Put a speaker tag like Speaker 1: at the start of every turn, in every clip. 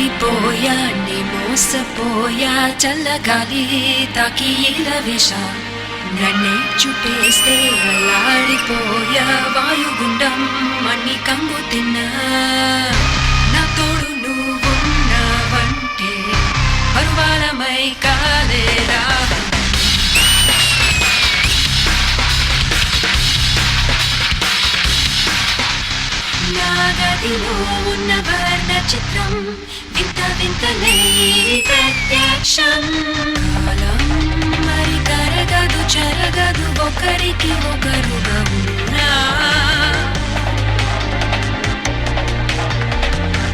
Speaker 1: మోసపోయా నీ మోసపోయా చల్లగాలి తాకి ఇలా వేషా నన్నే చుట్టేస్తే అల్లాడిపోయా వాయుగుండం మణి కంగు తిన్నా నా తోడు నువ్వున్నావంటే పరువాలమై కాలేరా నా గదిలో ఉన్న వర్ణ చిత్రం వింత వింతనే ప్రత్యక్షం కాలం మరి కరగదు చెరగదు ఒకరికి ఒకరుగా ఉన్నా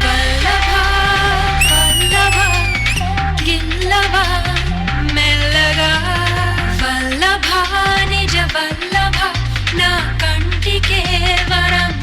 Speaker 1: వల్లభ వల్లభ గిల్లవ మెల్లగా వల్లభ నిజ వల్లభ నా కంటికే వరం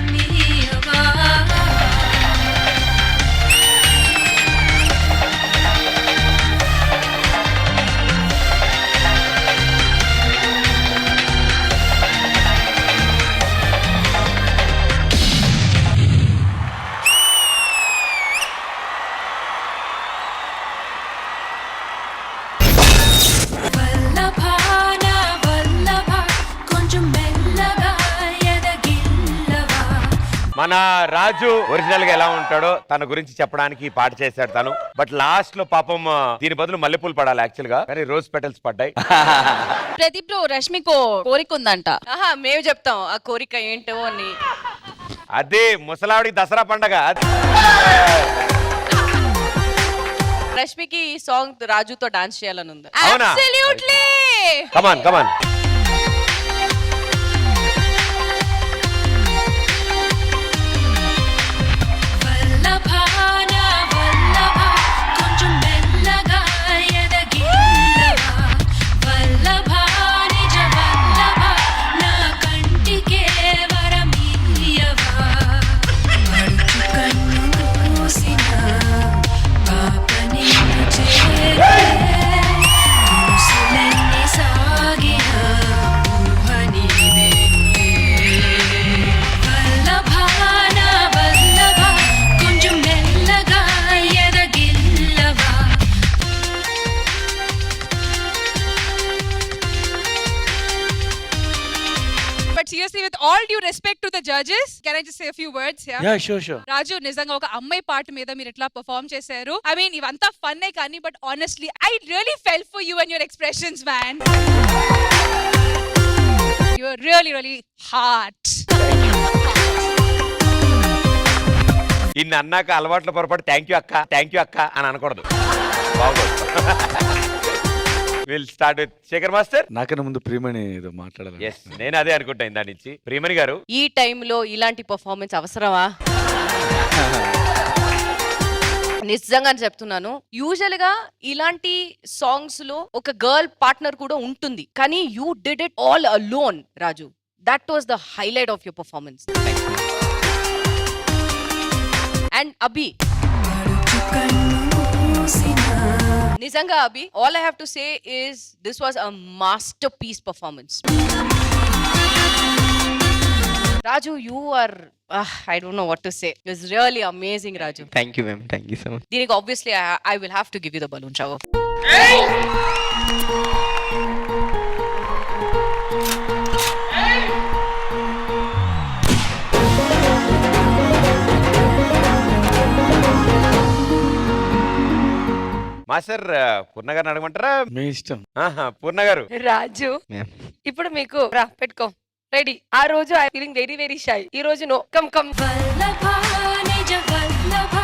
Speaker 2: మన రాజు ఒరిజినల్ గా ఎలా ఉంటాడో తన గురించి చెప్పడానికి పాట చేశాడు తను. బట్ లాస్ట్ లో పాపం దీని బదులు మల్లెపూలు పడాలి యాక్చువల్ గా, కానీ రోజ్ పెటల్స్ పడ్డాయి.
Speaker 3: ప్రదీప్ లో రష్మికో కోరిక ఉందంట.
Speaker 4: మేము చెప్తాం ఆ కోరిక ఏంటో అని.
Speaker 2: అదే ముసలావిడికి దసరా పండగ.
Speaker 4: రష్మికి ఈ సాంగ్ రాజుతో డాన్స్ చేయాలని ఉంది.
Speaker 2: అవునా?
Speaker 4: Absolutely.
Speaker 2: Come on come on.
Speaker 5: Seriously, with all due respect to the judges, can I just say a few words here?
Speaker 6: Yeah, sure.
Speaker 5: Raju, నిజంగా ఒక అమ్మాయి పాట మీద మీరు ఎట్లా పర్ఫార్మ్ చేశారు. I mean, ఇవంతా ఫన్నే కానీ but honestly, I really fell for you and your expressions, man. You're really hot.
Speaker 2: ఇన్ని అన్నాక అలవాట్ల పొరపాటు థ్యాంక్ యూ అక్క అని అనకూడదు. బాగుంది. Will start with Shekhar master.
Speaker 6: నాకన్నా ముందు ప్రియమణి ఏదో మాట్లాడాలి.
Speaker 2: yes, నేను అదే అనుకుంటా ఇందా నుంచి. ప్రియమణి గారు,
Speaker 4: ఈ టైంలో ఇలాంటి పర్ఫార్మెన్స్ అవసరమా? నిజంగా చెప్తున్నాను. యూజువల్ గా ఇలాంటి సాంగ్స్ లో ఒక గర్ల్ పార్ట్నర్ కూడా ఉంటుంది, కానీ you did it all alone Raju. That was the highlight of your performance. And Abhi, నిజంగా Abhi, all I have to say is this was a masterpiece performance. Raju, you are I don't know what to say. It was really amazing, Raju.
Speaker 7: Thank you, ma'am. Thank you so much.
Speaker 4: Dinik, obviously I will have to give you the balloon shower.
Speaker 2: Master Purna గారిని అడగమంటారా?
Speaker 6: మీ ఇష్టం.
Speaker 2: పూర్ణ గారు.
Speaker 8: రాజు, ఇప్పుడు మీకు రా పెట్టుకో ready. ఆ రోజు I feeling very very shy. ఈ రోజు నో కమ్ కమ్.
Speaker 1: వల్లభ నిజ వల్లభ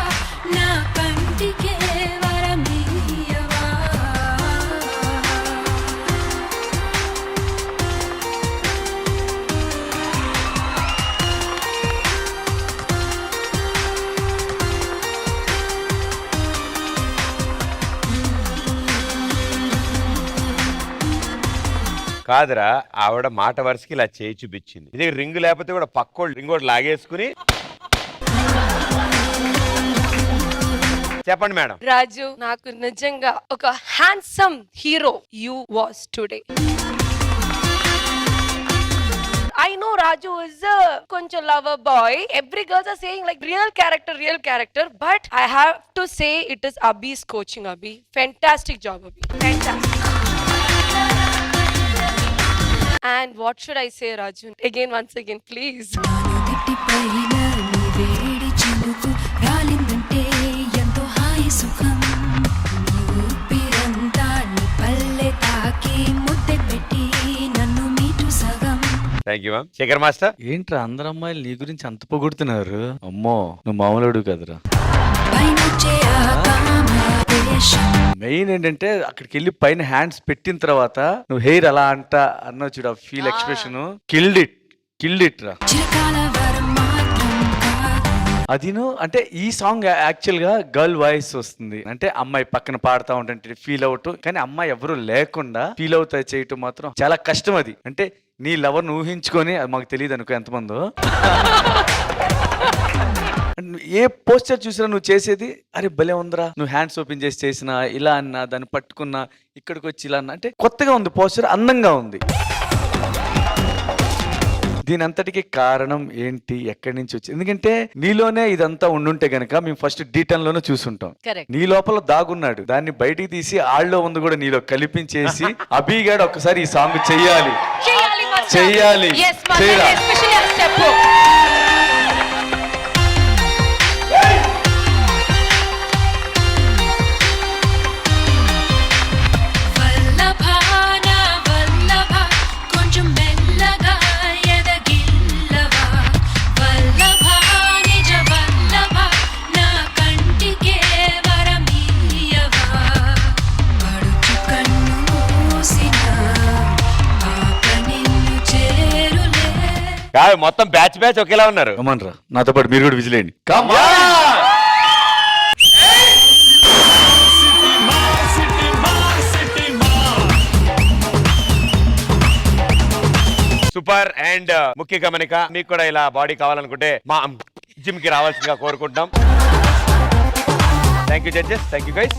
Speaker 1: నా కంటికే వరమీయవా.
Speaker 2: కాదురా, ఆవిడ మాట వరుసకి ఇలా చేయి చూపించింది. ఇది రింగ్ లేకపోతే కూడా పక్కోళ్ళు రింగ్ కూడా లాగేసుకుని. చెప్పండి మేడం.
Speaker 8: రాజు, నాకు నిజంగా ఒక handsome hero you was today. I know Raju is a koncha lover boy. Every girls are saying like real character. But I have to say it is Abhi's coaching. Abhi, fantastic job, Abhi. Fantastic. And what should I say, Raju? Once again, please.
Speaker 1: నానుదిటి పైన నీ వేడి చినుకు రాలిందంటే ఎంతో హాయి సుఖం ఊపిరంతా నీ పల్లె తాకి ముద్దె పెట్టి నన్ను మీటు సగం
Speaker 2: thank you ma'am. Shekhar master.
Speaker 6: ఏంట్రా అందరు అమ్మాయిలు నీ గురించి అంత పొగుడుతున్నారు? అమ్మో నువ్వు మామూలుడు కదరా.
Speaker 1: పైనొచ్చే ఆ కామదేశం
Speaker 6: మెయిన్ ఏంటంటే అక్కడికి వెళ్ళి పైన హ్యాండ్స్ పెట్టిన తర్వాత నువ్వు హెయిర్ అలా అన్నావు చూడు, ఫీల్ ఎక్స్ప్రెషన్ కిల్డ్ ఇట్ రా.
Speaker 1: చిరకాల వరం మాత్రం కాదు
Speaker 6: అదిను అంటే ఈ సాంగ్ యాక్చువల్ గా గర్ల్ వాయిస్ వస్తుంది, అంటే అమ్మాయి పక్కన పాడుతూ ఉంటే ఫీల్ అవుతూ, కానీ అమ్మాయి ఎవరు లేకుండా ఫీల్ అవుతా చేయటం మాత్రం చాలా కష్టం. అది అంటే నీ లవర్ను ఊహించుకొని, అది మాకు తెలియదు అనుకో ఎంతమందో, ఏ పోస్టర్ చూసినా నువ్వు చేసేది అరే భలే ఉందిరా, నువ్వు హ్యాండ్స్ ఓపెన్ చేసి చేసినా, ఇలా అన్నా, దాన్ని పట్టుకున్నా, ఇక్కడికి వచ్చి ఇలా అన్నా, అంటే కొత్తగా ఉంది పోస్టర్, అందంగా ఉంది. దీని అంతటికి కారణం ఏంటి, ఎక్కడి నుంచి వచ్చింది? ఎందుకంటే నీలోనే ఇదంతా ఉండుంటే గనక మేము ఫస్ట్ D10 లోనే చూసుంటాం.
Speaker 4: Correct.
Speaker 6: నీ లోపల దాగున్నాడు, దాన్ని బయటికి తీసి ఆళ్ళలో ఉంది కూడా నీలో కలిపించేసి అభిగాడు ఒక్కసారి ఈ సాంగ్ చెయ్యాలి చెయ్యాలి
Speaker 8: Yes, Master,
Speaker 6: చేయరా?
Speaker 8: especially a step.
Speaker 1: వల్లభా నా వల్లభా కొంచెం మెల్లగా ఎదగిల్లవా వల్లభా నిజ వల్లభా నా కంటికే వరమీయవా పడుచు కన్ను మూసిన పాప నిన్ను చేరులే
Speaker 2: కాదు, మొత్తం బ్యాచ్ ఒకేలా ఉన్నారు.
Speaker 6: కమాన్ రా, నాతో పాటు మీరు కూడా విజిలేండి.
Speaker 2: సూపర్. అండ్ ముఖ్య గమనిక, మీకు కూడా ఇలా బాడీ కావాలనుకుంటే మా జిమ్ కి రావాల్సిందిగా కోరుకుంటున్నాం. Thank you judges, thank you guys.